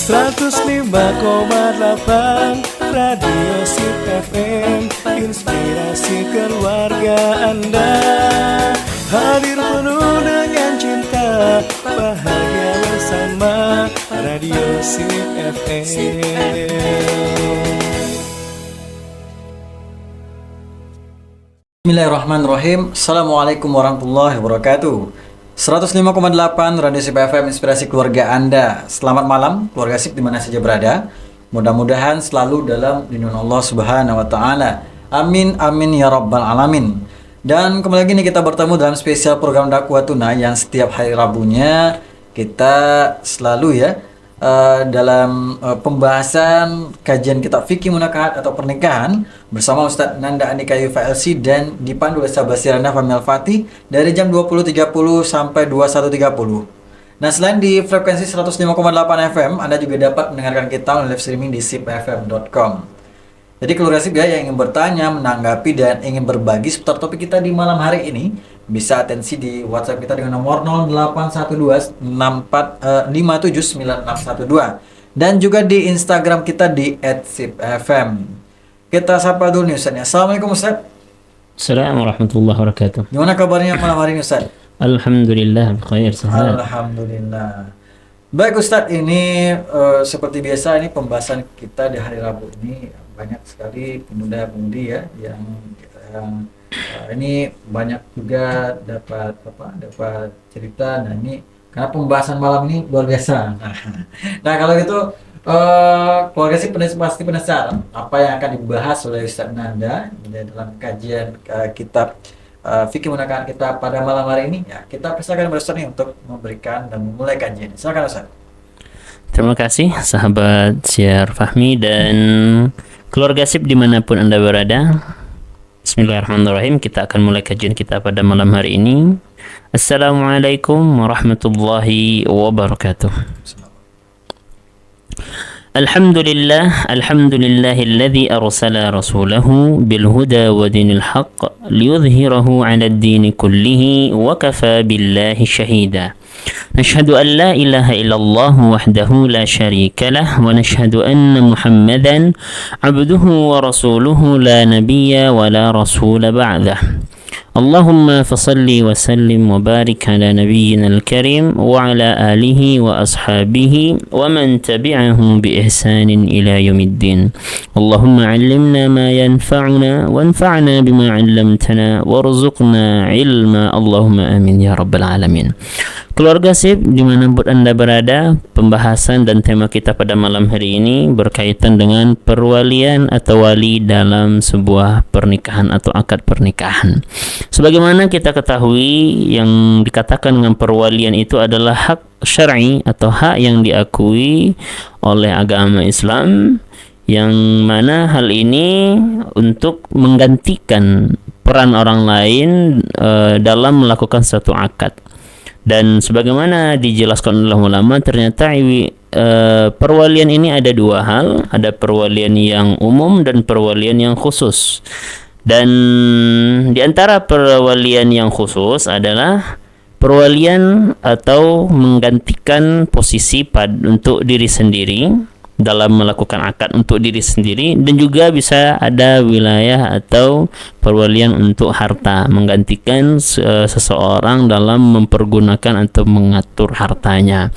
105,8 Radio Sip FM, inspirasi keluarga Anda. Hadir penuh dengan cinta, bahagia bersama Radio Sip FM. Bismillahirrahmanirrahim. Assalamualaikum warahmatullahi wabarakatuh. 105,8 Radio Sip FM, inspirasi keluarga Anda. Selamat malam keluarga Sip dimana saja berada. Mudah-mudahan selalu dalam lindungan Allah Subhanahu wa taala. Amin amin ya rabbal alamin. Dan kembali lagi nih kita bertemu dalam spesial program Dakwah Tuna yang setiap hari Rabunya kita selalu ya dalam pembahasan kajian kitab fikih munakahat atau pernikahan bersama Ustaz Nanda Andika UFLC dan dipandu oleh Sahabat Sirana Fahmi Al-Fatih dari jam 20.30 sampai 21.30. Nah, selain di frekuensi 105,8 FM, Anda juga dapat mendengarkan kita live streaming di sipfm.com. Jadi keluarga Sip ya yang ingin bertanya, menanggapi dan ingin berbagi seputar topik kita di malam hari ini bisa atensi di WhatsApp kita dengan nomor 0812-579612 dan juga di Instagram kita di @sipfm. Kita sapa dulu nih Ustaz. Assalamualaikum Ustaz. Assalamualaikum warahmatullahi wabarakatuh. Gimana kabarnya malam hari ini Ustaz? Alhamdulillah bikhair sehat. Alhamdulillah. Baik Ustaz, ini seperti biasa ini pembahasan kita di hari Rabu ini banyak sekali pemuda-pemudi ya yang ini banyak juga dapat cerita. Nah ini karena pembahasan malam ini luar biasa. Nah kalau gitu keluarga sih pasti penasaran apa yang akan dibahas oleh Ustaz Nanda dalam kajian kitab fikih munakahat kita pada malam hari ini. Ya, kita persilakan Ustaz nih untuk memberikan dan memulai kajian. Silakan Ustaz. Terima kasih sahabat Syiar Fahmi dan keluarga Sip dimanapun Anda berada. Bismillahirrahmanirrahim. Kita akan mulai kajian kita pada malam hari ini. Assalamualaikum warahmatullahi wabarakatuh. Alhamdulillahilladzi arsala rasulahu bil huda wa dinil haqq liyudhhirahu 'alad dini kullihi wa kafa billahi shahida. Nashhadu an la ilaha illallah wahdahu la syarika lah wa nashhadu anna Muhammadan 'abduhu wa rasuluhu la nabiyya wa la rasula ba'dah. Allahumma fasalli wa sallim wa barik ala nabiyyina al-karim wa ala alihi wa ashabihi wa man tabi'ahum bi ihsanin ila yaumiddin. Allahumma 'allimna ma yanfa'una wanfa'na bima 'allamtana warzuqna ilma. Allahumma amin ya rabbal alamin. Keluarga Sip dimanapun Anda berada, pembahasan dan tema kita pada malam hari ini berkaitan dengan perwalian atau wali dalam sebuah pernikahan atau akad pernikahan. Sebagaimana kita ketahui, yang dikatakan dengan perwalian itu adalah hak syar'i atau hak yang diakui oleh agama Islam, yang mana hal ini untuk menggantikan peran orang lain dalam melakukan satu akad. Dan sebagaimana dijelaskan oleh ulama, ternyata perwalian ini ada dua hal, ada perwalian yang umum dan perwalian yang khusus. Dan di antara perwalian yang khusus adalah perwalian atau menggantikan posisi untuk diri sendiri dalam melakukan akad untuk diri sendiri, dan juga bisa ada wilayah atau perwalian untuk harta, menggantikan seseorang dalam mempergunakan atau mengatur hartanya.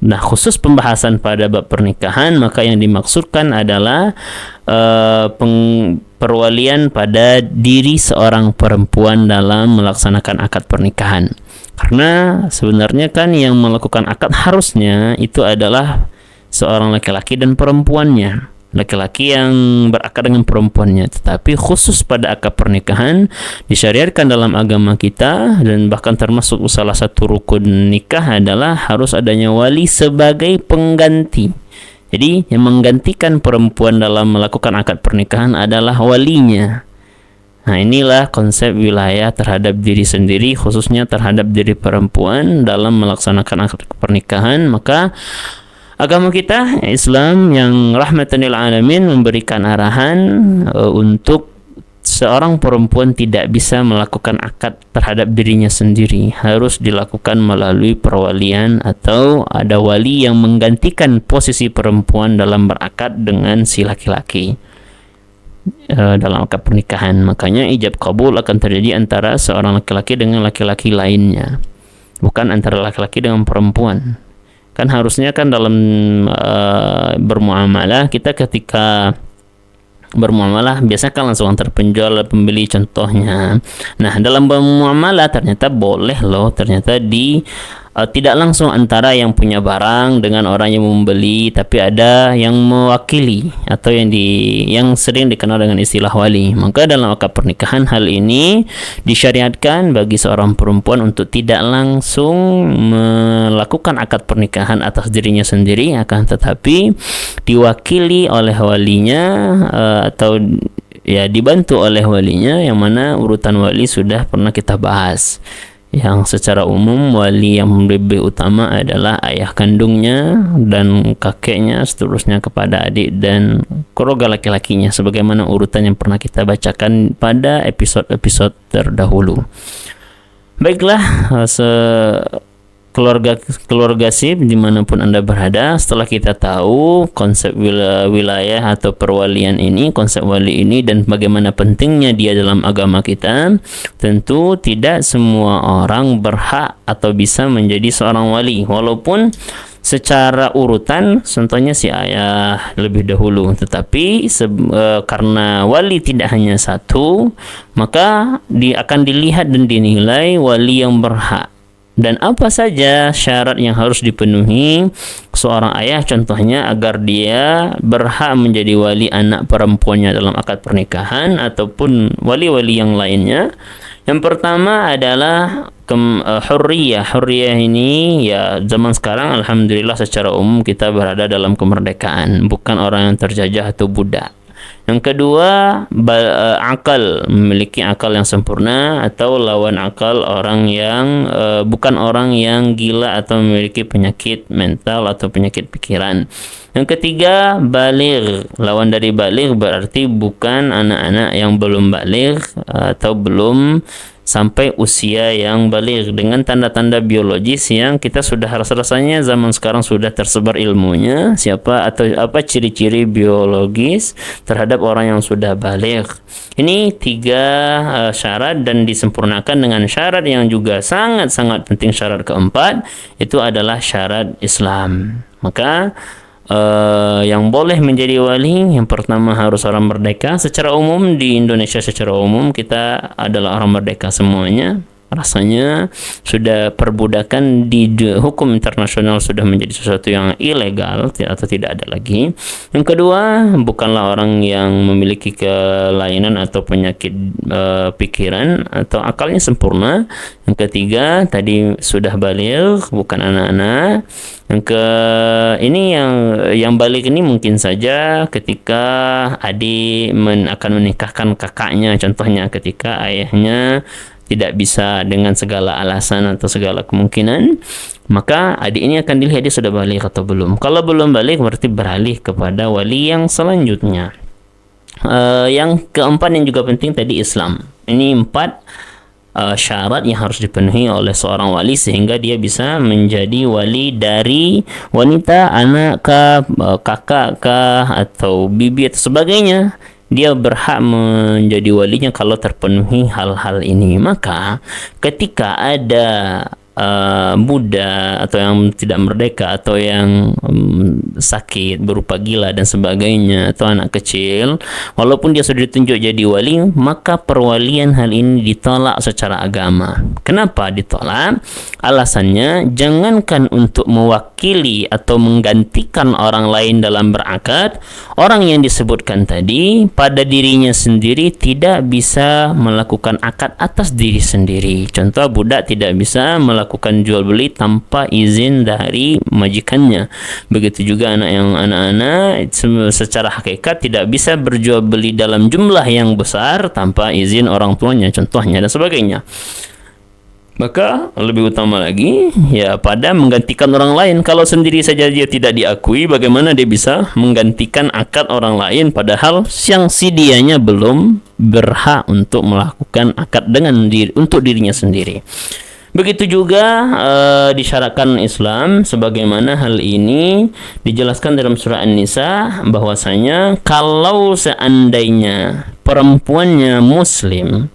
Nah, khusus pembahasan pada bab pernikahan, maka yang dimaksudkan adalah perwalian pada diri seorang perempuan dalam melaksanakan akad pernikahan. Karena sebenarnya kan yang melakukan akad harusnya itu adalah seorang laki-laki dan perempuannya, laki-laki yang berakad dengan perempuannya. Tetapi khusus pada akad pernikahan disyariatkan dalam agama kita, dan bahkan termasuk salah satu rukun nikah adalah harus adanya wali sebagai pengganti. Jadi yang menggantikan perempuan dalam melakukan akad pernikahan adalah walinya. Nah, inilah konsep wilayah terhadap diri sendiri, khususnya terhadap diri perempuan dalam melaksanakan akad pernikahan. Maka agama kita Islam yang rahmatan lil alamin memberikan arahan untuk seorang perempuan tidak bisa melakukan akad terhadap dirinya sendiri, harus dilakukan melalui perwalian atau ada wali yang menggantikan posisi perempuan dalam berakad dengan si laki-laki dalam akad pernikahan. Makanya ijab kabul akan terjadi antara seorang laki-laki dengan laki-laki lainnya, bukan antara laki-laki dengan perempuan. Kan harusnya kan dalam bermuamalah, kita ketika bermuamalah biasanya kan langsung antar penjual dan pembeli contohnya. Nah, dalam bermuamalah ternyata boleh loh, ternyata tidak langsung antara yang punya barang dengan orang yang membeli, tapi ada yang mewakili atau yang sering dikenal dengan istilah wali. Maka dalam akad pernikahan hal ini disyariatkan bagi seorang perempuan untuk tidak langsung melakukan akad pernikahan atas dirinya sendiri, akan tetapi diwakili oleh walinya atau ya dibantu oleh walinya, yang mana urutan wali sudah pernah kita bahas. Yang secara umum wali yang lebih utama adalah ayah kandungnya dan kakeknya, seterusnya kepada adik dan keluarga laki-lakinya, sebagaimana urutan yang pernah kita bacakan pada episode-episode terdahulu. Baiklah, keluarga sip dimanapun Anda berada, setelah kita tahu konsep wilayah atau perwalian ini, konsep wali ini, dan bagaimana pentingnya dia dalam agama kita, tentu tidak semua orang berhak atau bisa menjadi seorang wali, walaupun secara urutan contohnya si ayah lebih dahulu, tetapi karena wali tidak hanya satu, maka akan dilihat dan dinilai wali yang berhak dan apa saja syarat yang harus dipenuhi seorang ayah, contohnya agar dia berhak menjadi wali anak perempuannya dalam akad pernikahan ataupun wali-wali yang lainnya. Yang pertama adalah hurriyah. Hurriyah ini ya zaman sekarang alhamdulillah secara umum kita berada dalam kemerdekaan, bukan orang yang terjajah atau budak. Yang kedua, akal, memiliki akal yang sempurna, atau lawan akal orang yang bukan orang yang gila atau memiliki penyakit mental atau penyakit pikiran. Yang ketiga, baligh. Lawan dari baligh berarti bukan anak-anak yang belum baligh atau belum sampai usia yang baligh, dengan tanda-tanda biologis yang kita sudah rasa-rasanya zaman sekarang sudah tersebar ilmunya, siapa atau apa ciri-ciri biologis terhadap orang yang sudah baligh. Ini 3 syarat dan disempurnakan dengan syarat yang juga sangat-sangat penting, syarat keempat itu adalah syarat Islam. Maka yang boleh menjadi wali, yang pertama harus orang merdeka. Secara umum di Indonesia, secara umum kita adalah orang merdeka semuanya. Rasanya sudah perbudakan di hukum internasional sudah menjadi sesuatu yang ilegal atau tidak ada lagi. Yang kedua, bukanlah orang yang memiliki kelainan atau penyakit pikiran atau akalnya sempurna. Yang ketiga, tadi sudah baligh, bukan anak-anak. Ini yang balik ini mungkin saja ketika adik akan menikahkan kakaknya, contohnya ketika ayahnya tidak bisa dengan segala alasan atau segala kemungkinan, maka adik ini akan dilihat dia sudah balik atau belum. Kalau belum balik berarti beralih kepada wali yang selanjutnya. Yang keempat yang juga penting tadi Islam. Ini 4 syarat yang harus dipenuhi oleh seorang wali sehingga dia bisa menjadi wali dari wanita, anak kah, kakak kah, atau bibi atau sebagainya. Dia berhak menjadi walinya kalau terpenuhi hal-hal ini. Maka ketika ada budak atau yang tidak merdeka atau yang sakit berupa gila dan sebagainya, atau anak kecil, walaupun dia sudah ditunjuk jadi wali, maka perwalian hal ini ditolak secara agama. Kenapa ditolak? Alasannya, jangankan untuk mewakili atau menggantikan orang lain dalam berakad, orang yang disebutkan tadi pada dirinya sendiri tidak bisa melakukan akad atas diri sendiri. Contoh, budak tidak bisa melakukan jual beli tanpa izin dari majikannya. Begitu juga anak-anak secara hakikat tidak bisa berjual beli dalam jumlah yang besar tanpa izin orang tuanya, contohnya dan sebagainya. Maka lebih utama lagi ya pada menggantikan orang lain. Kalau sendiri saja dia tidak diakui, bagaimana dia bisa menggantikan akad orang lain padahal yang si dianya belum berhak untuk melakukan akad dengan untuk dirinya sendiri. Begitu juga disyaratkan Islam, sebagaimana hal ini dijelaskan dalam surah An-Nisa, bahwasanya kalau seandainya perempuannya muslim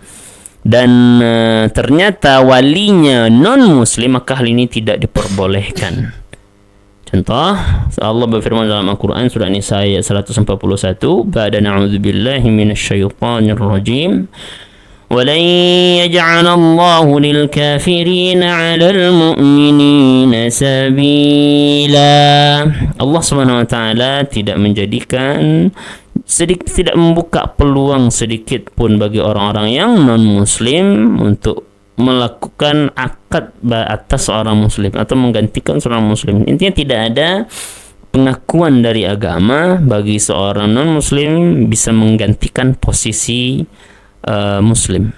dan ternyata walinya non muslim, maka hal ini tidak diperbolehkan. Contoh, Allah berfirman dalam Al-Quran surah An-Nisa ayat 141, ba'da na'udzubillahi minasyaitonir rajim, وَلَنْ يَجْعَلَ اللَّهُ لِلْكَافِرِينَ عَلَى الْمُؤْمِنِينَ سَبِيلًا. Allah SWT tidak menjadikan tidak membuka peluang sedikit pun bagi orang-orang yang non-muslim untuk melakukan akad atas seorang muslim atau menggantikan seorang muslim. Intinya tidak ada pengakuan dari agama bagi seorang non-muslim bisa menggantikan posisi muslim.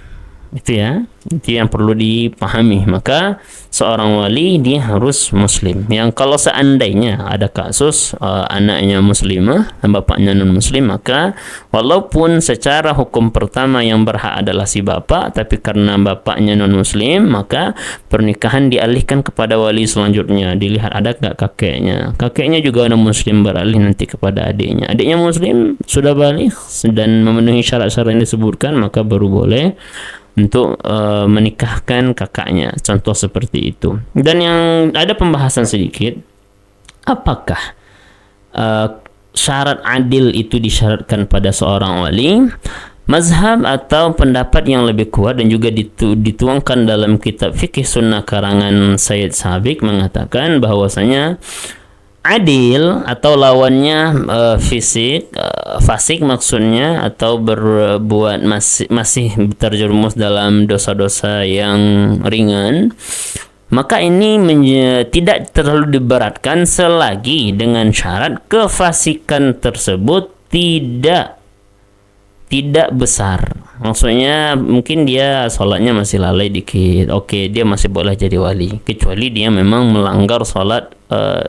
Itu ya, itu yang perlu dipahami. Maka seorang wali dia harus muslim. Yang kalau seandainya ada kasus anaknya muslimah dan bapaknya non muslim, maka walaupun secara hukum pertama yang berhak adalah si bapak, tapi karena bapaknya non muslim, maka pernikahan dialihkan kepada wali selanjutnya. Dilihat ada enggak kakeknya. Kakeknya juga non muslim, beralih nanti kepada adiknya. Adiknya muslim, sudah balik dan memenuhi syarat-syarat yang disebutkan, maka baru boleh untuk menikahkan kakaknya. Contoh seperti itu. Dan yang ada pembahasan sedikit, apakah syarat adil itu disyaratkan pada seorang wali? Mazhab atau pendapat yang lebih kuat dan juga dituangkan dalam kitab Fikih Sunnah karangan Sayyid Sabiq mengatakan bahwasanya adil atau lawannya fasik maksudnya, atau berbuat masih terjerumus dalam dosa-dosa yang ringan, maka ini tidak terlalu diberatkan selagi dengan syarat kefasikan tersebut tidak besar. Maksudnya mungkin dia sholatnya masih lalai dikit, oke, dia masih boleh jadi wali, kecuali dia memang melanggar sholat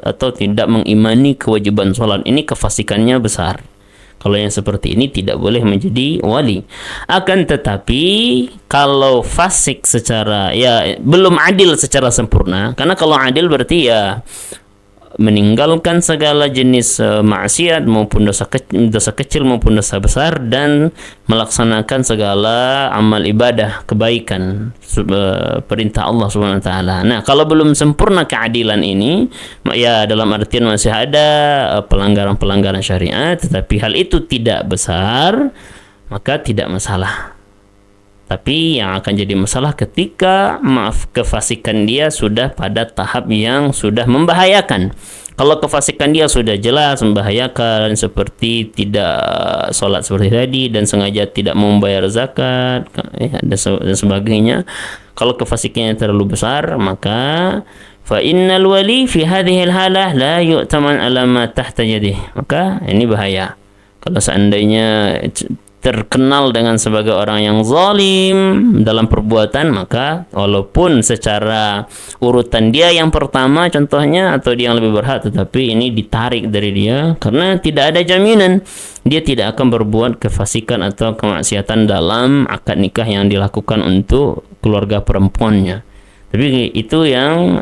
atau tidak mengimani kewajiban sholat. Ini kefasikannya besar. Kalau yang seperti ini tidak boleh menjadi wali. Akan tetapi kalau fasik secara belum adil secara sempurna, karena kalau adil berarti ya meninggalkan segala jenis maksiat maupun dosa kecil maupun dosa besar, dan melaksanakan segala amal ibadah kebaikan perintah Allah Subhanahu wa taala. Nah, kalau belum sempurna keadilan ini, ya dalam artian masih ada pelanggaran-pelanggaran syariat, tetapi hal itu tidak besar, maka tidak masalah. Tapi yang akan jadi masalah ketika kefasikan dia sudah pada tahap yang sudah membahayakan. Kalau kefasikan dia sudah jelas membahayakan, seperti tidak sholat seperti tadi dan sengaja tidak membayar zakat dan sebagainya. Kalau kefasikannya terlalu besar, maka fa innal wali fi hadhihi al-halah la yu'taman ala ma tahta yadihi. Maka ini bahaya. Kalau seandainya terkenal dengan sebagai orang yang zalim dalam perbuatan, maka walaupun secara urutan dia yang pertama contohnya atau dia yang lebih berhak, tetapi ini ditarik dari dia karena tidak ada jaminan dia tidak akan berbuat kefasikan atau kemaksiatan dalam akad nikah yang dilakukan untuk keluarga perempuannya. Tapi itu yang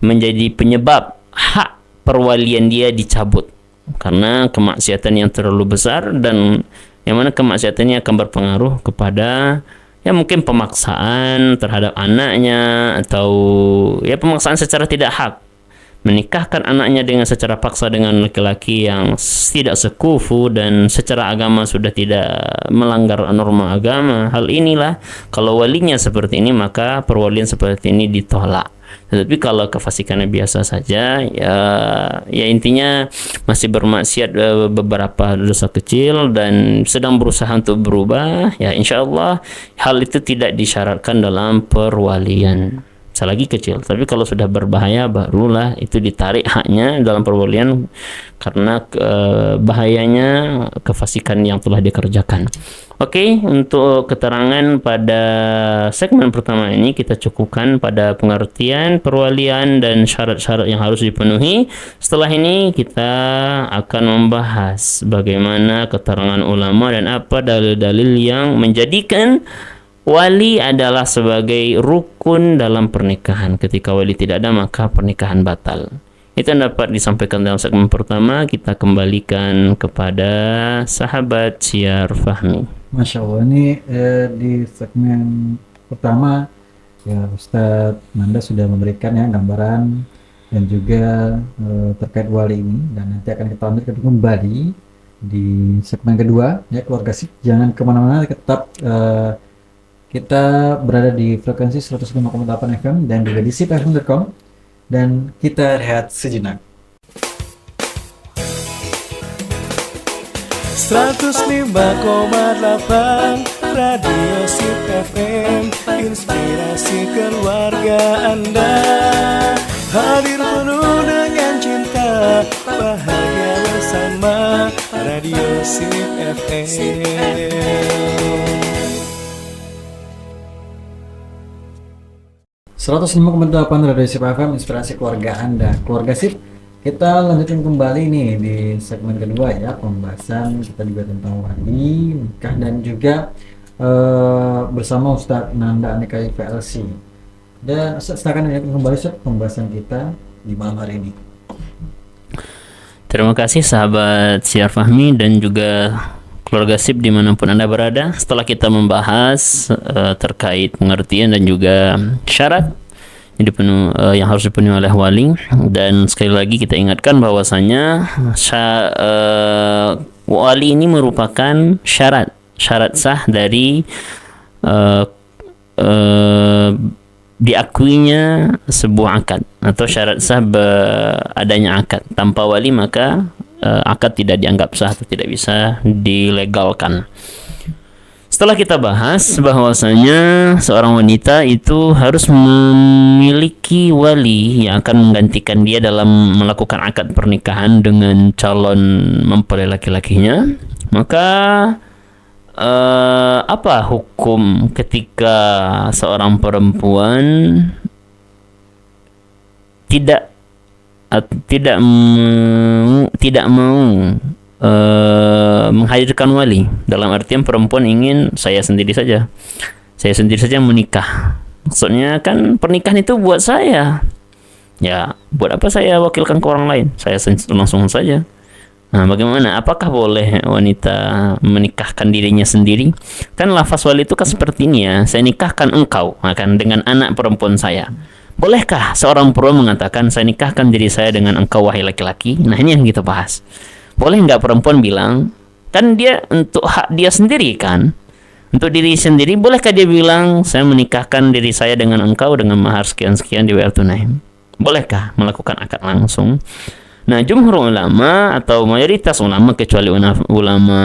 menjadi penyebab hak perwalian dia dicabut karena kemaksiatan yang terlalu besar, dan yang mana kemaksiatannya akan berpengaruh kepada mungkin pemaksaan terhadap anaknya, atau pemaksaan secara tidak hak, menikahkan anaknya dengan secara paksa dengan laki-laki yang tidak sekufu dan secara agama sudah tidak melanggar norma agama. Hal inilah kalau walinya seperti ini, maka perwalian seperti ini ditolak. Tetapi kalau kefasikannya biasa saja, ya intinya masih bermaksiat beberapa dosa kecil dan sedang berusaha untuk berubah, ya insya Allah hal itu tidak disyaratkan dalam perwalian. selagi kecil. Tapi kalau sudah berbahaya barulah itu ditarik haknya dalam perwalian karena bahayanya kefasikan yang telah dikerjakan. Oke, untuk keterangan pada segmen pertama ini kita cukupkan pada pengertian perwalian dan syarat-syarat yang harus dipenuhi. Setelah ini kita akan membahas bagaimana keterangan ulama dan apa dalil-dalil yang menjadikan wali adalah sebagai rukun dalam pernikahan. Ketika wali tidak ada maka pernikahan batal. Itu yang dapat disampaikan dalam segmen pertama. Kita kembalikan kepada sahabat Syiar Fahmi. Masya Allah, ini di segmen pertama ya Ustadz Nanda sudah memberikan ya gambaran dan juga terkait wali ini, dan nanti akan kita lanjutkan kembali di segmen kedua ya keluarga sip. Jangan kemana-mana, tetap kita berada di frekuensi 105,8 FM dan juga di sipfm.com, dan kita rehat sejenak. 105,8 Radio Sip FM, inspirasi keluarga Anda. Hadir penuh dengan cinta, bahagia bersama Radio Sip FM. 105,8 Radio Sip FM, inspirasi keluarga Anda. Keluarga Sip, kita lanjutkan kembali nih di segmen kedua ya, pembahasan kita juga tentang wali, nikah, dan juga bersama Ustadz Nanda Anika VLC. Dan Ustadz akan lanjutkan kembali Ustadz pembahasan kita di malam hari ini. Terima kasih sahabat Syiar Fahmi dan juga keluarga Sip dimanapun Anda berada. Setelah kita membahas terkait pengertian dan juga syarat yang harus dipenuhi oleh wali, dan sekali lagi kita ingatkan bahwasanya wali ini merupakan syarat sah dari diakuinya sebuah akad, atau syarat sah adanya akad. Tanpa wali maka akad tidak dianggap sah atau tidak bisa dilegalkan. Setelah kita bahas bahwasanya seorang wanita itu harus memiliki wali yang akan menggantikan dia dalam melakukan akad pernikahan dengan calon mempelai laki-lakinya, maka apa hukum ketika seorang perempuan tidak mau menghadirkan wali? Dalam artian perempuan ingin saya sendiri saja menikah. Maksudnya kan pernikahan itu buat saya, ya buat apa saya wakilkan ke orang lain, saya langsung saja. Nah, bagaimana? Apakah boleh wanita menikahkan dirinya sendiri? Kan lafaz wali itu kan seperti ini ya, saya nikahkan engkau akan dengan anak perempuan saya. Bolehkah seorang perempuan mengatakan saya nikahkan diri saya dengan engkau wahai laki-laki? Nah, ini yang kita bahas. Boleh nggak perempuan bilang, kan dia untuk hak dia sendiri kan, untuk diri sendiri, bolehkah dia bilang saya menikahkan diri saya dengan engkau dengan mahar sekian-sekian dibayar tunai? Bolehkah melakukan akad langsung? Nah, jumhur ulama atau mayoritas ulama kecuali ulama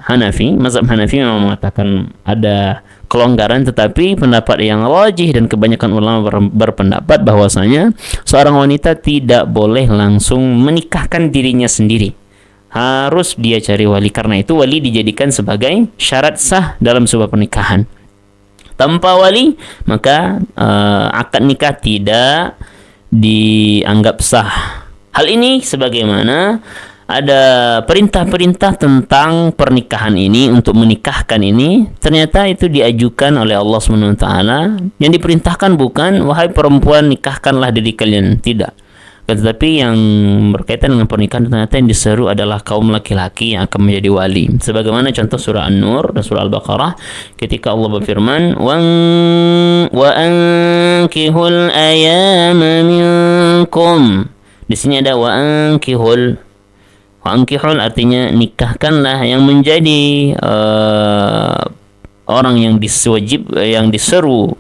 Hanafi, mazhab Hanafi memang mengatakan ada kelonggaran, tetapi pendapat yang rajih dan kebanyakan ulama berpendapat bahwasanya seorang wanita tidak boleh langsung menikahkan dirinya sendiri. Harus dia cari wali, karena itu wali dijadikan sebagai syarat sah dalam sebuah pernikahan. Tanpa wali maka akad nikah tidak dianggap sah. Hal ini sebagaimana ada perintah-perintah tentang pernikahan ini, untuk menikahkan ini ternyata itu diajukan oleh Allah SWT. Yang diperintahkan bukan wahai perempuan nikahkanlah diri kalian, tidak. Tetapi yang berkaitan dengan pernikahan ternyata yang diseru adalah kaum laki-laki yang akan menjadi wali. Sebagaimana contoh surah An-Nur dan surah Al-Baqarah ketika Allah berfirman, wa ankihul ayama minkum. Di sini ada wa ankihul. Wa ankihul artinya nikahkanlah, yang menjadi orang yang diseru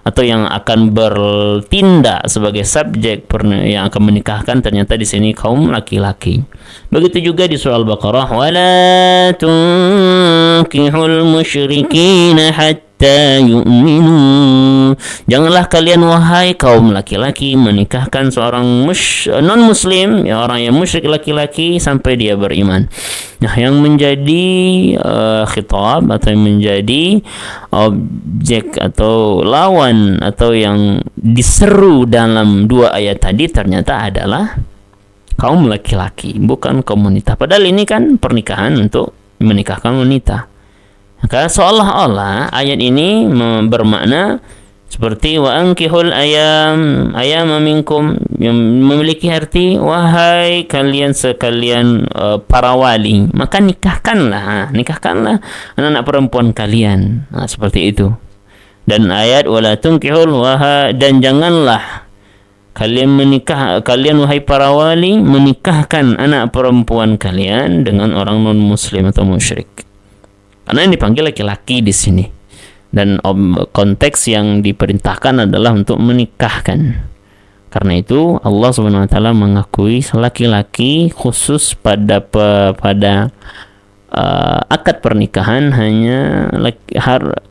atau yang akan bertindak sebagai subjek yang akan menikahkan ternyata di sini kaum laki-laki. Begitu juga di surah Al-Baqarah, wala tunkihul musyrikina hatta yu'minu. janganlah kalian wahai kaum laki-laki menikahkan seorang non-muslim, ya, orang yang musyrik laki-laki sampai dia beriman. Nah, yang menjadi khitab atau yang menjadi objek atau lawan atau yang diseru dalam dua ayat tadi ternyata adalah kaum laki-laki, bukan kaum wanita. Padahal ini kan pernikahan untuk menikahkan wanita. Maka seolah-olah ayat ini bermakna seperti wa ankihul ayam minkum, yang memiliki arti wahai kalian sekalian para wali, maka nikahkanlah anak-anak perempuan kalian. Nah, seperti itu. Dan ayat wala tunkihul dan janganlah kalian wahai para wali menikahkan anak perempuan kalian dengan orang non muslim atau musyrik. Karena yang dipanggil laki-laki di sini. Dan konteks yang diperintahkan adalah untuk menikahkan. Karena itu Allah Subhanahu wa taala mengakui laki-laki khusus pada akad pernikahan hanya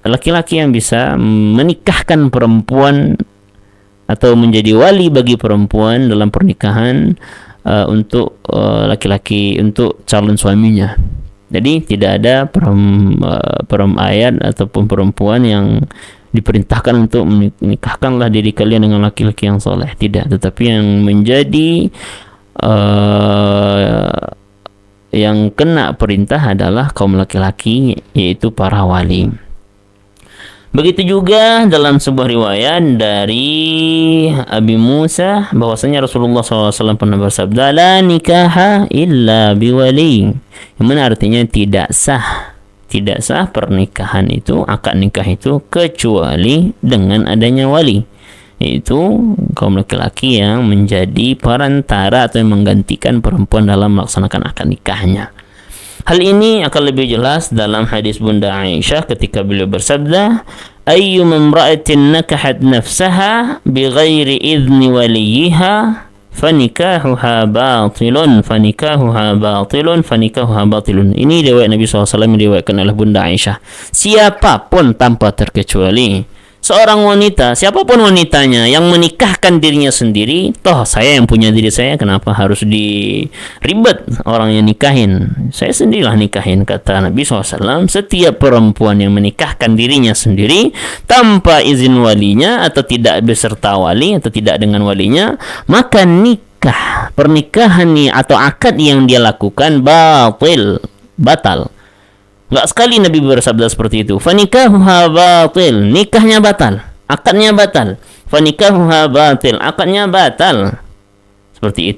laki-laki yang bisa menikahkan perempuan atau menjadi wali bagi perempuan dalam pernikahan untuk laki-laki, untuk calon suaminya. Jadi tidak ada ayat ataupun perempuan yang diperintahkan untuk menikahkanlah diri kalian dengan laki-laki yang soleh. Tidak, tetapi yang menjadi yang kena perintah adalah kaum laki-laki, yaitu para wali. Begitu juga dalam sebuah riwayat dari Abi Musa bahwasanya Rasulullah SAW pernah bersabda, la nikaha illa biwali, yang mana artinya tidak sah pernikahan itu, akad nikah itu, kecuali dengan adanya wali, yaitu kaum laki-laki yang menjadi perantara atau yang menggantikan perempuan dalam melaksanakan akad nikahnya. Hal ini akan lebih jelas dalam hadis Bunda Aisyah ketika beliau bersabda, ayyum imra'atin nakahat nafsaha bighairi idzni waliyiha fanikahuha batilun. Ini riwayat Nabi SAW diriwayatkan oleh Bunda Aisyah. Siapapun tanpa terkecuali seorang wanita, siapapun wanitanya yang menikahkan dirinya sendiri, toh saya yang punya diri saya, kenapa harus diribet orang yang nikahin? Saya sendirilah nikahin, kata Nabi SAW. Setiap perempuan yang menikahkan dirinya sendiri tanpa izin walinya atau tidak beserta wali atau tidak dengan walinya, maka pernikahan atau akad yang dia lakukan batal. Enggak sekali Nabi bersabda seperti itu. Fanikahuha batil, nikahnya batal, akadnya batal. Fanikahuha batil, akadnya batal. Seperti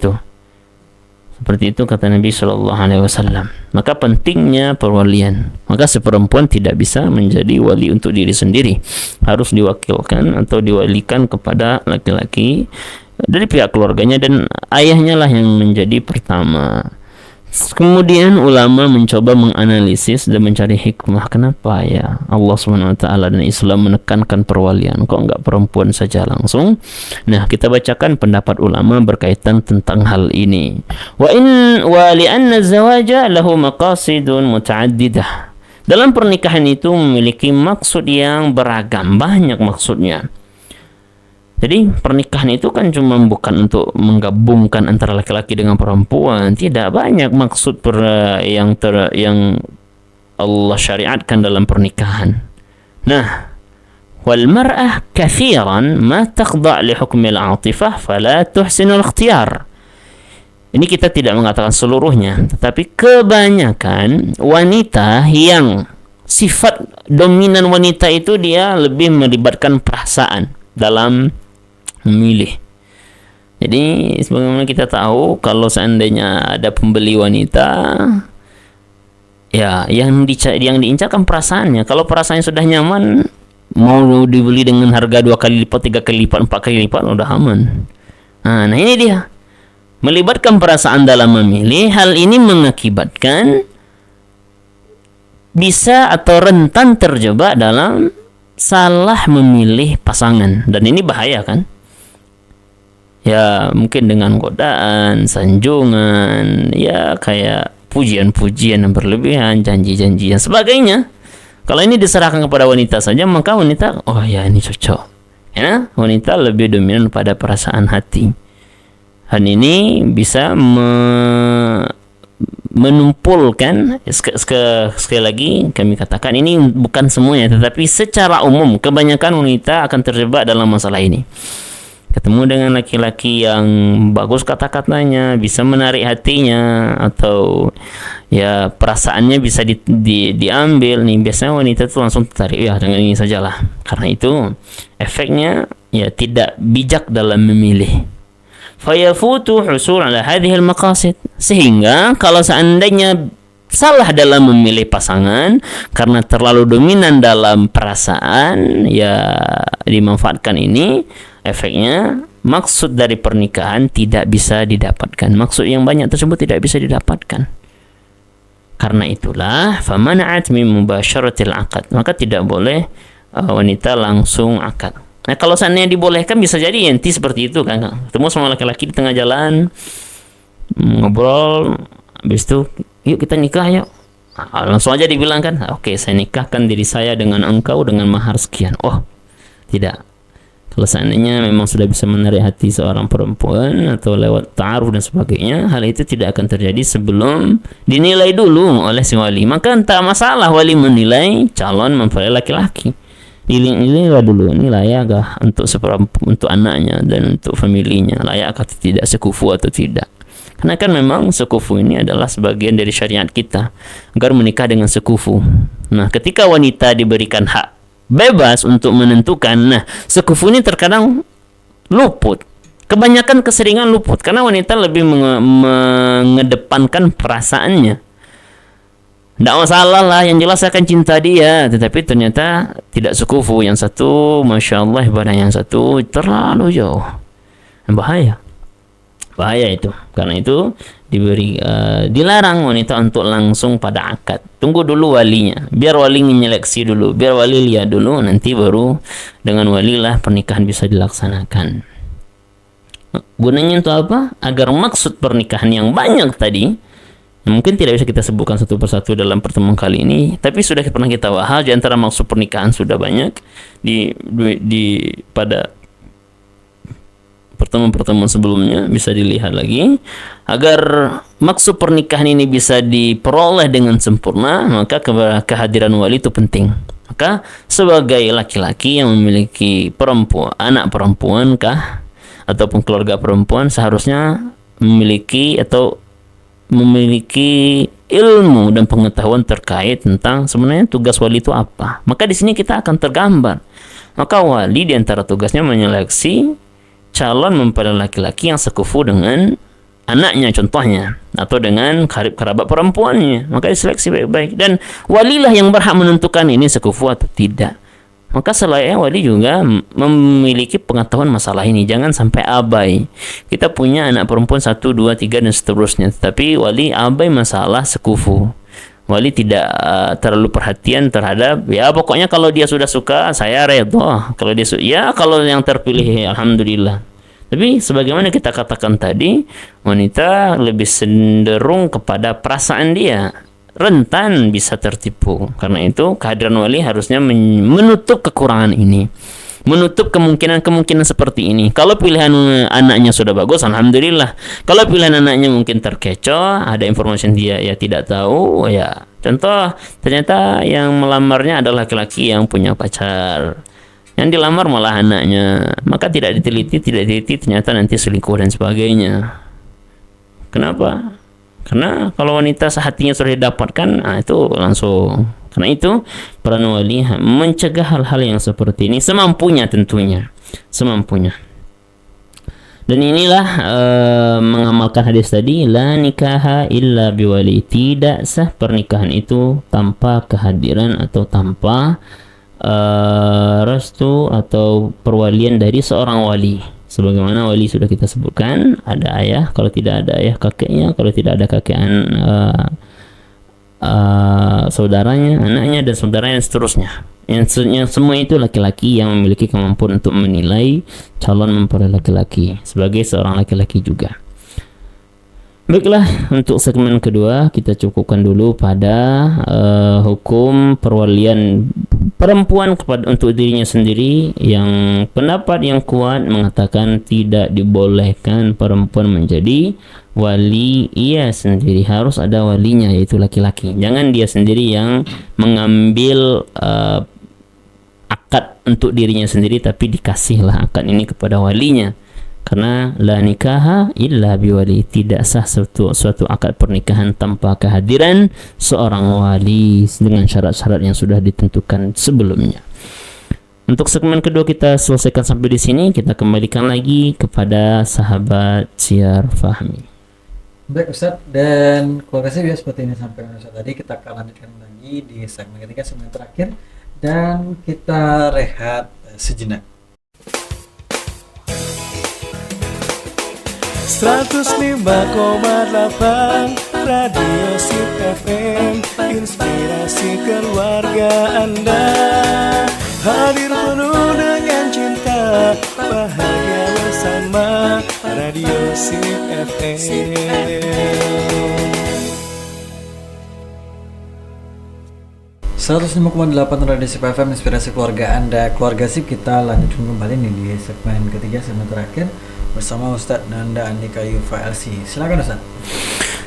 itu kata Nabi SAW. Maka pentingnya perwalian. Maka seperempuan tidak bisa menjadi wali untuk diri sendiri, harus diwakilkan atau diwalikan kepada laki-laki dari pihak keluarganya, dan ayahnya lah yang menjadi pertama. Kemudian ulama mencoba menganalisis dan mencari hikmah, kenapa ya Allah SWT dan Islam menekankan perwalian, kok enggak perempuan saja langsung. Nah, kita bacakan pendapat ulama berkaitan tentang hal ini. Wa li'anna zawaja lahu maqasidun muta'addidah. Dalam pernikahan itu memiliki maksud yang beragam, banyak maksudnya. Jadi pernikahan itu kan cuma bukan untuk menggabungkan antara laki-laki dengan perempuan, tidak, banyak maksud yang Allah syariatkan dalam pernikahan. Nah, wal mar'ah kathiran ma takhda' li hukmi al-'atifah fala tuhsin al-ikhtiyar. Ini kita tidak mengatakan seluruhnya, tetapi kebanyakan wanita yang sifat dominan wanita itu dia lebih melibatkan perasaan dalam memilih. Jadi sebagaimana kita tahu, kalau seandainya ada pembeli wanita, ya yang diincarkan perasaannya. Kalau perasaannya sudah nyaman, mau dibeli dengan harga 2 kali lipat, 3 kali lipat, 4 kali lipat, udah aman. Nah ini dia, melibatkan perasaan dalam memilih. Hal ini mengakibatkan bisa atau rentan terjebak dalam salah memilih pasangan, dan ini bahaya kan? Ya mungkin dengan godaan, sanjungan, ya kayak pujian-pujian yang berlebihan, janji-janji dan sebagainya. Kalau ini diserahkan kepada wanita saja, maka wanita, oh ya ini cocok, Ya, wanita lebih dominan pada perasaan hati. Hal ini bisa menumpulkan, sekali lagi kami katakan ini bukan semuanya, tetapi secara umum kebanyakan wanita akan terjebak dalam masalah ini. Ketemu dengan laki-laki yang bagus kata-katanya, bisa menarik hatinya, atau ya perasaannya bisa diambil nih, biasanya wanita itu langsung tertarik, ya dengan ini sajalah. Karena itu efeknya ya tidak bijak dalam memilih. Fayafutu husul ala hadhil maqasid, sehingga kalau seandainya salah dalam memilih pasangan karena terlalu dominan dalam perasaan, ya dimanfaatkan ini, efeknya maksud dari pernikahan tidak bisa didapatkan. Maksud yang banyak tersebut tidak bisa didapatkan. Karena itulah famana'at min mubasyaratil aqad, maka tidak boleh wanita langsung akad. Nah, kalau seandainya dibolehkan bisa jadi enti seperti itu kan. Ketemu sama laki-laki di tengah jalan, ngobrol, habis itu yuk kita nikah yuk. Nah, langsung aja dibilang kan, oke, saya nikahkan diri saya dengan engkau dengan mahar sekian. Oh, tidak. Kalau seandainya memang sudah bisa menarik hati seorang perempuan atau lewat ta'aruf dan sebagainya, hal itu tidak akan terjadi sebelum dinilai dulu oleh si wali. Maka tak masalah wali menilai calon mempelai laki-laki. Nilai dulu, ini layak untuk anaknya dan untuk familinya, layak atau tidak, sekufu atau tidak. Karena kan memang sekufu ini adalah sebagian dari syariat kita agar menikah dengan sekufu. Nah, ketika wanita diberikan hak bebas untuk menentukan, nah sekufu ini terkadang luput. Kebanyakan keseringan luput karena wanita lebih mengedepankan perasaannya. Tidak masalah lah, yang jelas saya akan cinta dia, tetapi ternyata tidak sekufu. Yang satu Masya Allah ibadah, yang satu terlalu jauh. Bahaya itu. Karena itu dilarang wanita untuk langsung pada akad. Tunggu dulu walinya, biar wali menyeleksi dulu, biar wali lihat dulu, nanti baru dengan wali lah pernikahan bisa dilaksanakan. Gunanya untuk apa? Agar maksud pernikahan yang banyak tadi, mungkin tidak bisa kita sebutkan satu persatu dalam pertemuan kali ini, tapi sudah pernah kita bahas. Di antara maksud pernikahan sudah banyak pada pertemuan-pertemuan sebelumnya, bisa dilihat lagi. Agar maksud pernikahan ini bisa diperoleh dengan sempurna, maka kehadiran wali itu penting. Maka sebagai laki-laki yang memiliki anak perempuan kah ataupun keluarga perempuan, seharusnya memiliki ilmu dan pengetahuan terkait tentang sebenarnya tugas wali itu apa. Maka di sini kita akan tergambar. Maka wali di antara tugasnya menyeleksi calon mempelai laki-laki yang sekufu dengan anaknya contohnya, atau dengan kerabat perempuannya. Maka diseleksi baik-baik, dan walilah yang berhak menentukan ini sekufu atau tidak. Maka selayaknya wali juga memiliki pengetahuan masalah ini. Jangan sampai abai. Kita punya anak perempuan 1, 2, 3 dan seterusnya, tetapi wali abai masalah sekufu. Wali tidak terlalu perhatian terhadap, ya pokoknya kalau dia sudah suka saya redha. Kalau dia kalau yang terpilih alhamdulillah. Tapi sebagaimana kita katakan tadi, wanita lebih cenderung kepada perasaan dia, rentan bisa tertipu. Karena itu kehadiran wali harusnya menutup kekurangan ini, menutup kemungkinan-kemungkinan seperti ini. Kalau pilihan anaknya sudah bagus, alhamdulillah. Kalau pilihan anaknya mungkin terkecoh, ada informasi dia ya tidak tahu, ya contoh ternyata yang melamarnya adalah laki-laki yang punya pacar, yang dilamar malah anaknya, maka tidak diteliti, ternyata nanti selingkuh dan sebagainya. Kenapa? Karena kalau wanita sehatinya sudah didapatkan, itu langsung. Karena itu peran wali mencegah hal-hal yang seperti ini semampunya, tentunya semampunya. Dan inilah mengamalkan hadis tadi, la nikaha illa biwali, tidak sah pernikahan itu tanpa kehadiran atau tanpa restu atau perwalian dari seorang wali. Sebagaimana wali sudah kita sebutkan, ada ayah, kalau tidak ada ayah kakeknya, kalau tidak ada kakek saudaranya, anaknya dan saudaranya dan seterusnya. Yang semua itu laki-laki yang memiliki kemampuan untuk menilai calon mempelai laki-laki sebagai seorang laki-laki juga. Baiklah, untuk segmen kedua kita cukupkan dulu pada hukum perwalian perempuan kepada untuk dirinya sendiri, yang pendapat yang kuat mengatakan tidak dibolehkan perempuan menjadi wali ia sendiri, harus ada walinya yaitu laki-laki. Jangan dia sendiri yang mengambil akad untuk dirinya sendiri, tapi dikasihlah akad ini kepada walinya. Karena la nikaha illa biwali, tidak sah suatu akad pernikahan tanpa kehadiran seorang wali dengan syarat-syarat yang sudah ditentukan sebelumnya. Untuk segmen kedua kita selesaikan sampai di sini. Kita kembalikan lagi kepada sahabat Syiar Fahmi. Baik Ustaz, dan keluarga saya seperti ini sampai Ustaz tadi, kita akan lanjutkan lagi di segmen ketiga, segmen terakhir, dan kita rehat sejenak. 105,8 Radio Sip FM, inspirasi keluarga Anda. Hadir penuh dengan cinta, bahagia bersama Radio Sip FM. Radio Sip FM, inspirasi keluarga Anda. Keluarga Sip, kita lanjutkan kembali nih di segmen ketiga, segmen terakhir bersama Ustadz Nanda Andika Yufa LC. Silakan Ustadz.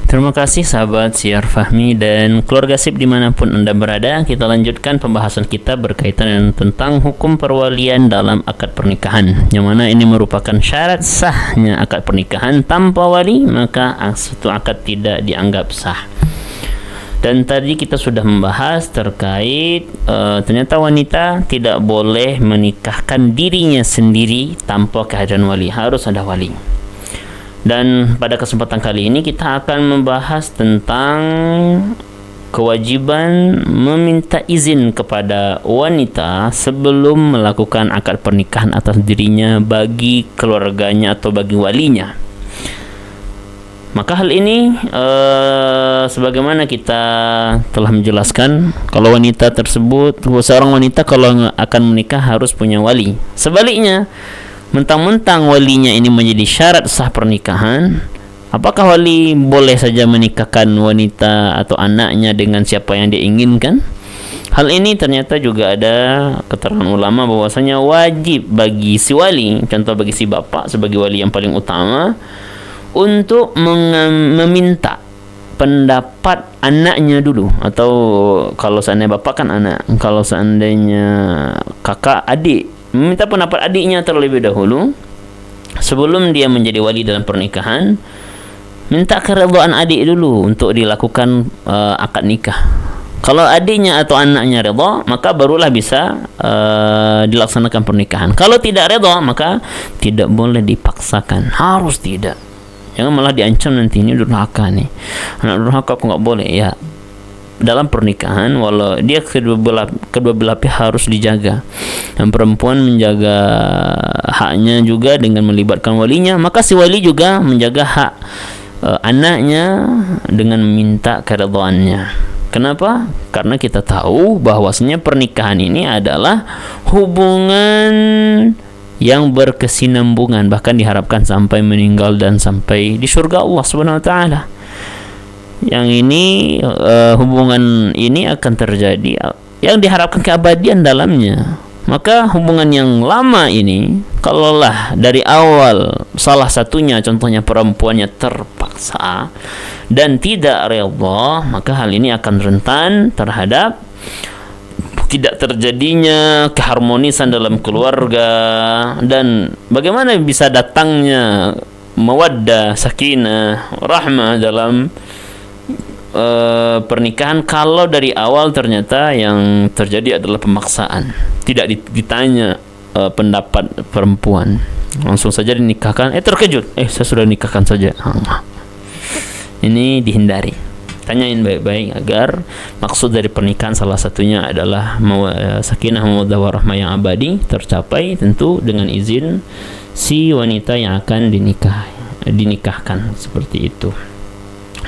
Terima kasih sahabat Syiar Fahmi dan keluarga Sip dimanapun Anda berada. Kita lanjutkan pembahasan kita berkaitan tentang hukum perwalian dalam akad pernikahan, yang mana ini merupakan syarat sahnya akad pernikahan. Tanpa wali maka suatu akad tidak dianggap sah. Dan tadi kita sudah membahas terkait ternyata wanita tidak boleh menikahkan dirinya sendiri tanpa kehadiran wali, harus ada wali. Dan pada kesempatan kali ini kita akan membahas tentang kewajiban meminta izin kepada wanita sebelum melakukan akad pernikahan atas dirinya bagi keluarganya atau bagi walinya. Maka hal ini sebagaimana kita telah menjelaskan, kalau wanita tersebut, seorang wanita kalau akan menikah harus punya wali. Sebaliknya, mentang-mentang walinya ini menjadi syarat sah pernikahan, apakah wali boleh saja menikahkan wanita atau anaknya dengan siapa yang dia inginkan? Hal ini ternyata juga ada keterangan ulama bahwasanya wajib bagi si wali, contoh bagi si bapak sebagai wali yang paling utama, untuk meminta pendapat anaknya dulu, atau kalau seandainya bapak kan anak, kalau seandainya kakak adik, meminta pendapat adiknya terlebih dahulu sebelum dia menjadi wali dalam pernikahan. Minta keridhaan adik dulu untuk dilakukan akad nikah. Kalau adiknya atau anaknya redha, maka barulah bisa dilaksanakan pernikahan. Kalau tidak redha, maka tidak boleh dipaksakan, harus tidak. Jangan malah diancam nanti, ini durhaka nih, anak durhaka aku nggak boleh. Ya, dalam pernikahan walau dia kedua belah pihak harus dijaga, dan perempuan menjaga haknya juga dengan melibatkan walinya, maka si wali juga menjaga hak anaknya dengan meminta keridhaannya. Kenapa? Karena kita tahu bahwasanya pernikahan ini adalah hubungan yang berkesinambungan, bahkan diharapkan sampai meninggal dan sampai di surga Allah Subhanahu wa taala. Yang ini hubungan ini akan terjadi yang diharapkan keabadian dalamnya. Maka hubungan yang lama ini, kalaulah dari awal salah satunya, contohnya perempuannya terpaksa dan tidak redha, maka hal ini akan rentan terhadap tidak terjadinya keharmonisan dalam keluarga. Dan bagaimana bisa datangnya mawaddah, sakinah, rahmah dalam pernikahan kalau dari awal ternyata yang terjadi adalah pemaksaan, tidak ditanya pendapat perempuan, langsung saja dinikahkan, terkejut, saya sudah nikahkan saja. Ini dihindari. Tanyain baik-baik agar maksud dari pernikahan salah satunya adalah sakinah, mawaddah, warahmah yang abadi tercapai, tentu dengan izin si wanita yang akan dinikahkan, seperti itu.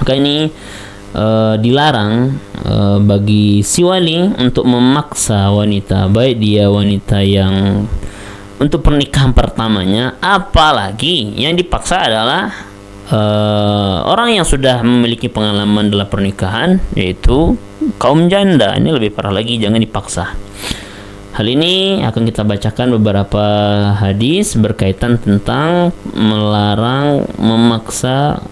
Maka ini dilarang bagi si wali untuk memaksa wanita, baik dia wanita yang untuk pernikahan pertamanya, apalagi yang dipaksa adalah orang yang sudah memiliki pengalaman dalam pernikahan, yaitu kaum janda. Ini lebih parah lagi, jangan dipaksa. Hal ini akan kita bacakan beberapa hadis berkaitan tentang melarang memaksa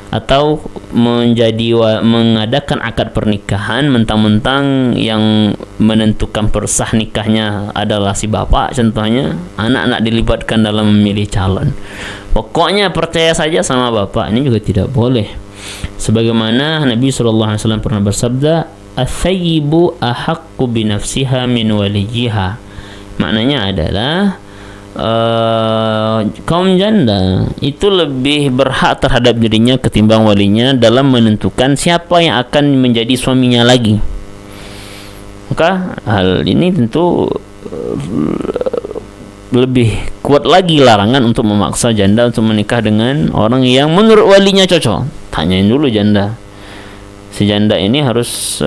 atau mengadakan akad pernikahan mentang-mentang yang menentukan persah nikahnya adalah si bapak, contohnya anak-anak dilibatkan dalam memilih calon. Pokoknya percaya saja sama bapak, ini juga tidak boleh. Sebagaimana Nabi SAW pernah bersabda, "Athayyibu ahaqqu binafsiha min walijiha." Maknanya adalah kaum janda itu lebih berhak terhadap dirinya ketimbang walinya dalam menentukan siapa yang akan menjadi suaminya lagi. Maka hal ini tentu lebih kuat lagi larangan untuk memaksa janda untuk menikah dengan orang yang menurut walinya cocok. Tanyain dulu janda. Si janda ini harus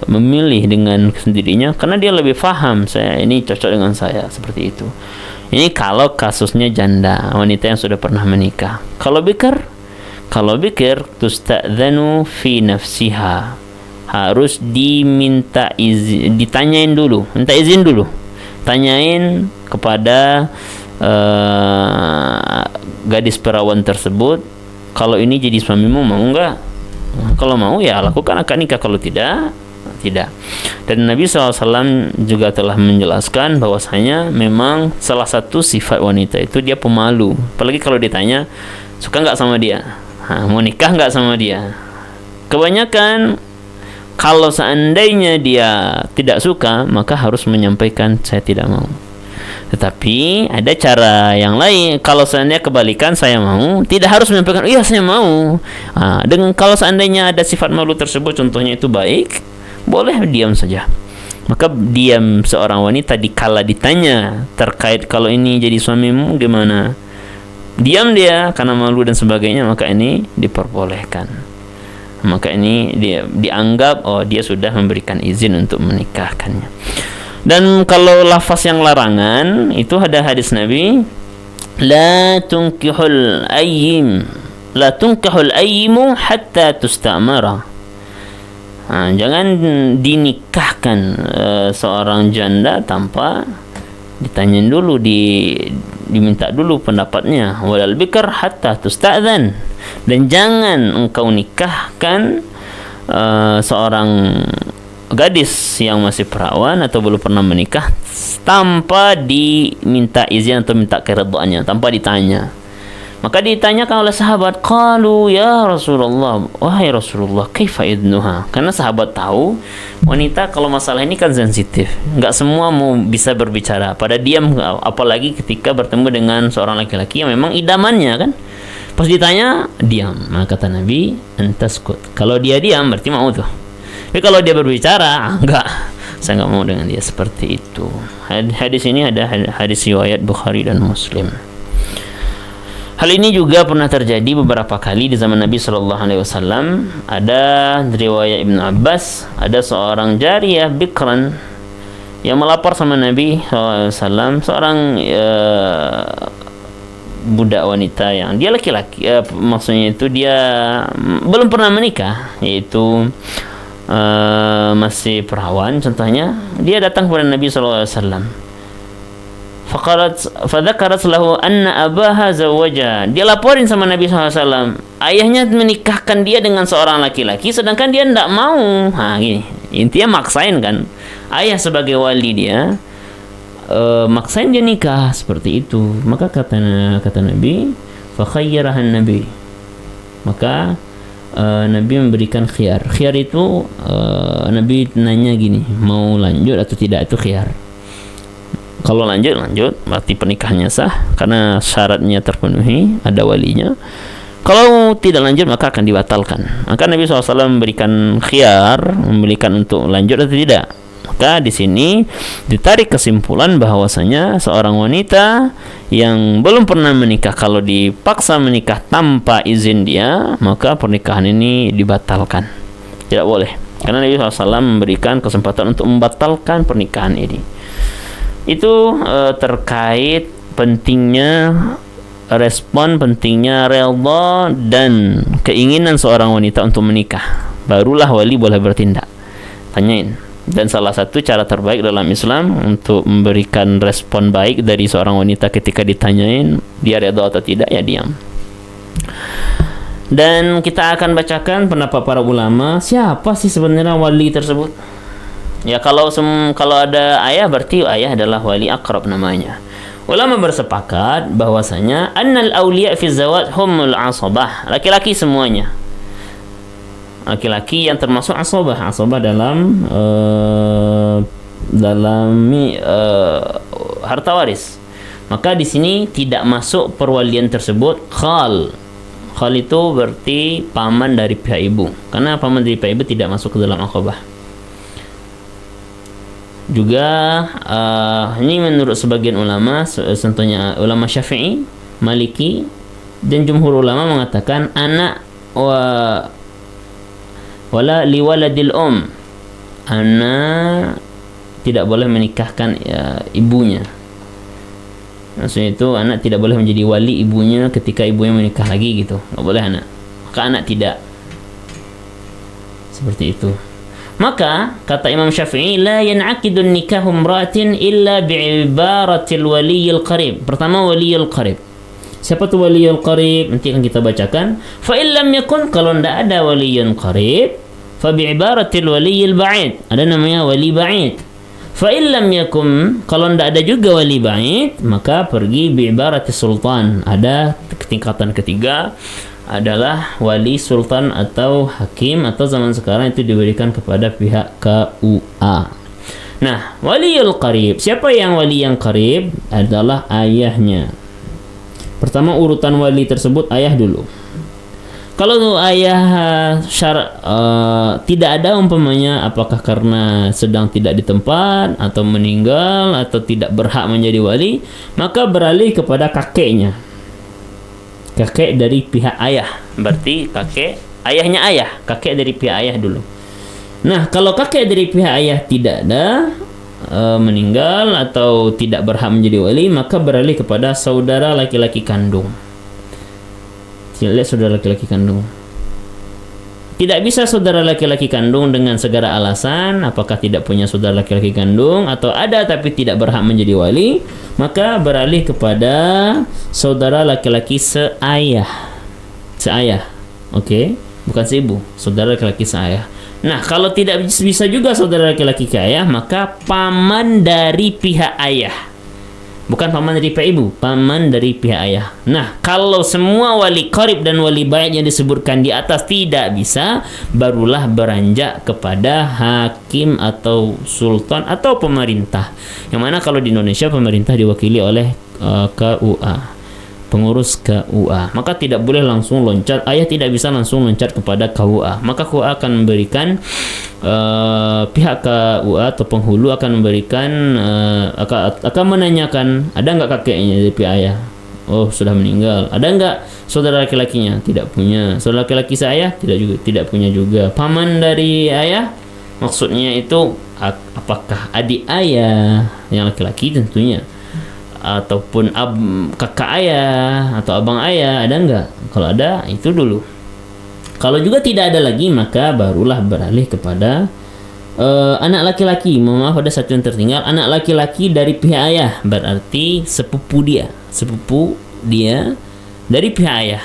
memilih dengan sendirinya karena dia lebih paham, saya ini cocok dengan saya, seperti itu. Ini kalau kasusnya janda, wanita yang sudah pernah menikah. Kalau bikir tusta'dzanu fi nafsiha, harus diminta izin, ditanyain dulu, minta izin dulu, tanyain kepada gadis perawan tersebut, kalau ini jadi suamimu mau enggak? Kalau mau ya lakukan akad nikah, kalau tidak, tidak. Dan Nabi SAW juga telah menjelaskan bahwasanya memang salah satu sifat wanita itu dia pemalu. Apalagi kalau ditanya suka nggak sama dia, mau nikah nggak sama dia. Kebanyakan kalau seandainya dia tidak suka, maka harus menyampaikan saya tidak mau. Tetapi ada cara yang lain. Kalau seandainya kebalikan, saya mau, tidak harus menyampaikan iya saya mau. Dengan kalau seandainya ada sifat malu tersebut, contohnya itu baik, boleh diam saja. Maka diam seorang wanita dikala ditanya terkait kalau ini jadi suamimu gimana, diam dia karena malu dan sebagainya, maka ini diperbolehkan. Maka ini dia dianggap dia sudah memberikan izin untuk menikahkannya. Dan kalau lafaz yang larangan itu ada hadis Nabi, la tunkihul ayyimu hatta tustamara. Jangan dinikahkan seorang janda tanpa ditanyain dulu, diminta dulu pendapatnya. Walal bikar hatta tusta'dzan. Dan jangan engkau nikahkan seorang gadis yang masih perawan atau belum pernah menikah tanpa diminta izin atau minta keridhaannya, tanpa ditanya. Maka ditanyakan oleh sahabat, qalu ya Rasulullah, wahai Rasulullah, kaifa idnuha? Karena sahabat tahu wanita kalau masalah ini kan sensitif, nggak semua mau bisa berbicara, pada diam, apalagi ketika bertemu dengan seorang laki-laki yang memang idamannya kan. Pas ditanya diam. Maka kata Nabi, antaskut. Kalau dia diam berarti mau tuh. Tapi kalau dia berbicara, enggak, saya enggak mau dengan dia, seperti itu. Hadis ini ada hadis riwayat Bukhari dan Muslim. Hal ini juga pernah terjadi beberapa kali di zaman Nabi SAW. Ada riwayat Ibn Abbas, ada seorang jariyah bikran yang melapor sama Nabi SAW, seorang budak wanita yang dia laki-laki, maksudnya itu dia belum pernah menikah, yaitu masih perawan contohnya. Dia datang kepada Nabi SAW. Fadzakarat lahu anna abaha zawaja. Dia laporin sama Nabi SAW, ayahnya menikahkan dia dengan seorang laki-laki sedangkan dia tidak mau. Gini, intinya maksain kan. Ayah sebagai wali dia maksain dia nikah seperti itu. Maka kata Nabi, fakhayyarahan Nabi. Maka Nabi memberikan khiyar. Khiyar itu Nabi nanya gini, mau lanjut atau tidak, itu khiyar. Kalau lanjut berarti pernikahannya sah karena syaratnya terpenuhi, ada walinya. Kalau tidak lanjut maka akan dibatalkan. Maka Nabi SAW memberikan khiyar, memberikan untuk lanjut atau tidak. Maka di sini ditarik kesimpulan bahwasanya seorang wanita yang belum pernah menikah kalau dipaksa menikah tanpa izin dia, maka pernikahan ini dibatalkan. Tidak boleh. Karena Nabi SAW memberikan kesempatan untuk membatalkan pernikahan ini. Itu terkait pentingnya respon, pentingnya redha dan keinginan seorang wanita untuk menikah. Barulah wali boleh bertindak. Tanyain, Dan salah satu cara terbaik dalam Islam untuk memberikan respon baik dari seorang wanita ketika ditanyain dia redha atau tidak, ya diam. Dan kita akan bacakan pendapat para ulama, siapa sih sebenarnya wali tersebut. Ya kalau ada ayah, berarti ayah adalah wali akrab namanya. Ulama bersepakat bahwasanya annal awliya fi zawaj humul asabah, laki-laki semuanya. Laki-laki yang termasuk asabah dalam harta waris. Maka di sini tidak masuk perwalian tersebut khal. Khal itu berarti paman dari pihak ibu. Karena paman dari pihak ibu tidak masuk ke dalam akobah. Juga ini menurut sebagian ulama, contohnya ulama Syafi'i, Maliki, dan jumhur ulama mengatakan anak wala liwaladil anak tidak boleh menikahkan ibunya. Maksudnya itu anak tidak boleh menjadi wali ibunya ketika ibunya menikah lagi gitu, nggak boleh anak. Maka anak tidak seperti itu. Maka kata Imam Syafi'i, la yan'aqidun nikahu imra'atin illa bi'ibaratil waliyil qarib. Pertama waliyil qarib. Siapa tu waliyul qarib? Nanti akan kita bacakan. Fa illam yakun, kalau tidak ada waliyun qarib, fa bi'ibaratil waliyil ba'id. Ada namanya wali ba'id. Fa illam yakun, kalau tidak ada juga wali ba'id, maka pergi bi'ibaratil sultan. Ada tingkatan ketiga adalah wali sultan atau hakim, atau zaman sekarang itu diberikan kepada pihak KUA. Nah, waliyul qarib, siapa yang wali yang qarib? Adalah ayahnya. Pertama urutan wali tersebut ayah dulu. Kalau ayah tidak ada umpamanya, apakah karena sedang tidak di tempat atau meninggal atau tidak berhak menjadi wali, maka beralih kepada kakeknya. Kakek dari pihak ayah, berarti kakek ayahnya ayah, kakek dari pihak ayah dulu. Nah, kalau kakek dari pihak ayah tidak ada, meninggal atau tidak berhak menjadi wali, maka beralih kepada saudara laki-laki kandung. Lihat saudara laki-laki kandung. Tidak bisa saudara laki-laki kandung dengan segala alasan, apakah tidak punya saudara laki-laki kandung atau ada tapi tidak berhak menjadi wali, maka beralih kepada saudara laki-laki seayah. Seayah. Oke, bukan seibu, saudara laki-laki seayah. Nah, kalau tidak bisa juga saudara laki-laki ke ayah, maka paman dari pihak ayah. Bukan paman dari pihak ibu, paman dari pihak ayah. Nah, kalau semua wali qarib dan wali bait yang disebutkan di atas tidak bisa, barulah beranjak kepada hakim atau sultan atau pemerintah. Yang mana kalau di Indonesia pemerintah diwakili oleh KUA, pengurus KUA. Maka tidak boleh langsung loncat, ayah tidak bisa langsung loncat kepada KUA. Maka KUA akan memberikan pihak KUA atau penghulu akan memberikan akan menanyakan, ada enggak kakeknya dari pihak ayah? Oh, sudah meninggal. Ada enggak saudara laki-lakinya? Tidak punya. Saudara laki-laki saya tidak punya juga. Paman dari ayah maksudnya itu apakah adik ayah yang laki-laki tentunya, ataupun kakak ayah atau abang ayah, ada enggak? Kalau ada, itu dulu. Kalau juga tidak ada lagi, maka barulah beralih kepada anak laki-laki. Maaf, ada satu yang tertinggal. Anak laki-laki dari pihak ayah, berarti sepupu dia dari pihak ayah,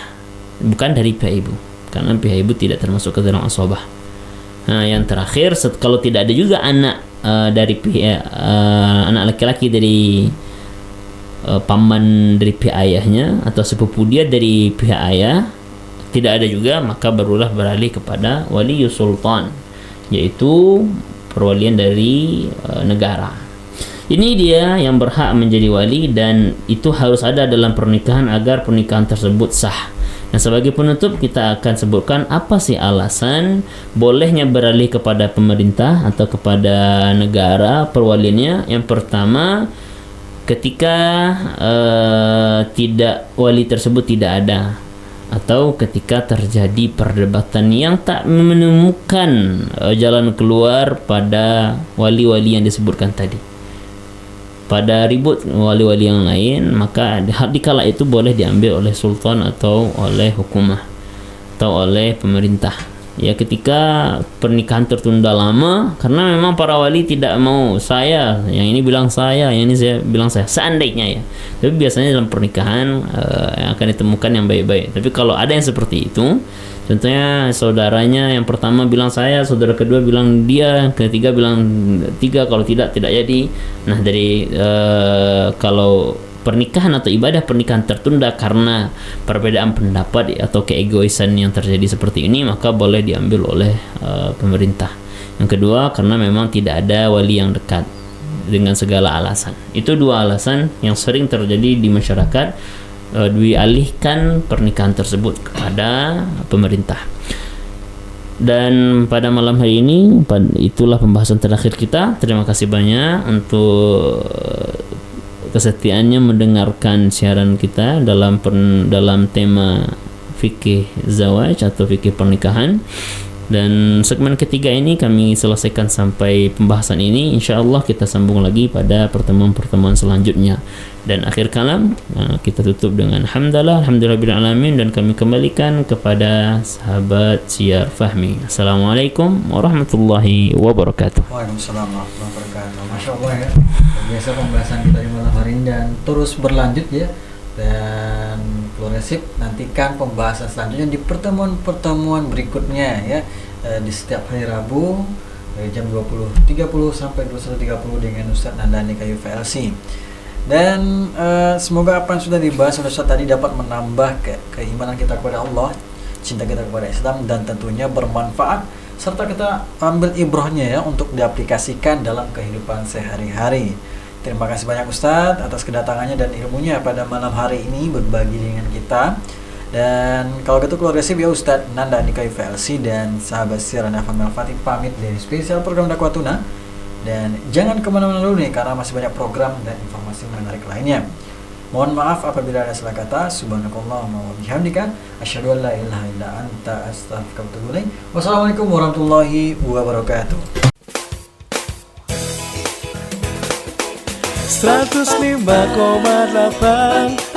bukan dari pihak ibu, karena pihak ibu tidak termasuk ke dalam asabah. Nah, yang terakhir, kalau tidak ada juga anak dari pihak anak laki-laki dari paman dari pihak ayahnya atau sepupu dia dari pihak ayah, tidak ada juga, maka barulah beralih kepada wali sultan, yaitu perwalian dari negara. Ini dia yang berhak menjadi wali, dan itu harus ada dalam pernikahan agar pernikahan tersebut sah. Nah, sebagai penutup kita akan sebutkan apa sih alasan bolehnya beralih kepada pemerintah atau kepada negara perwaliannya. Yang pertama, ketika wali tersebut tidak ada, atau ketika terjadi perdebatan yang tak menemukan jalan keluar pada wali-wali yang disebutkan tadi, pada ribut wali-wali yang lain, maka dikala itu boleh diambil oleh sultan atau oleh hukumah atau oleh pemerintah. ya ketika pernikahan tertunda lama karena memang para wali tidak mau, saya yang ini bilang saya, yang ini saya bilang saya, seandainya ya. Tapi biasanya dalam pernikahan yang akan ditemukan yang baik-baik. Tapi kalau ada yang seperti itu, contohnya saudaranya yang pertama bilang saya, saudara kedua bilang dia, ketiga bilang tiga, kalau tidak jadi. Nah dari kalau pernikahan atau ibadah pernikahan tertunda karena perbedaan pendapat atau keegoisan yang terjadi seperti ini, maka boleh diambil oleh pemerintah. Yang kedua, karena memang tidak ada wali yang dekat dengan segala alasan. Itu dua alasan yang sering terjadi di masyarakat, dialihkan pernikahan tersebut kepada pemerintah. Dan pada malam hari ini itulah pembahasan terakhir kita. Terima kasih banyak untuk kesetiaannya mendengarkan siaran kita dalam tema fikih zawaj atau fikih pernikahan. Dan segmen ketiga ini kami selesaikan sampai pembahasan ini. InsyaAllah kita sambung lagi pada pertemuan-pertemuan selanjutnya. Dan akhir kalam kita tutup dengan alhamdulillahirrahmanirrahim, dan kami kembalikan kepada sahabat Siar Fahmi. Assalamualaikum warahmatullahi wabarakatuh. Waalaikumsalam warahmatullahi wabarakatuh. Masya Allah ya, biasa pembahasan kita di malam hari ini dan terus berlanjut ya. Dan keluarga SIP nantikan pembahasan selanjutnya di pertemuan-pertemuan berikutnya ya, di setiap hari Rabu dari jam 20.30 sampai 21.30 dengan Ustadz Nandani Kayu VLC. Dan semoga apa yang sudah dibahas oleh Ustadz tadi dapat menambah keimanan kita kepada Allah, cinta kita kepada Islam, dan tentunya bermanfaat serta kita ambil ibrahnya ya untuk diaplikasikan dalam kehidupan sehari-hari. Terima kasih banyak Ustadz atas kedatangannya dan ilmunya pada malam hari ini berbagi dengan kita. Dan kalau gitu keluarga SIP ya, Ustadz Nanda Nikai VLC dan sahabat Siaran FM Al-Fatih pamit dari spesial program Dakwah Tuna. Dan jangan kemana-mana dulu nih karena masih banyak program dan informasi menarik lainnya. Mohon maaf apabila ada salah kata. Subhanakallahumma wa bihamdika asyhadu an la ilaha illa anta astaghfiruka wa atubu ilaik. Wassalamualaikum warahmatullahi wabarakatuh. 105,8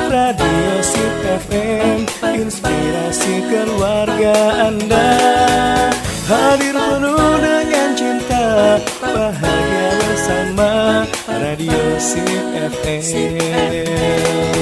Radio SIP FM, inspirasi keluarga Anda. Hadir penuh dengan cinta, bahagia bersama Radio SIP FM.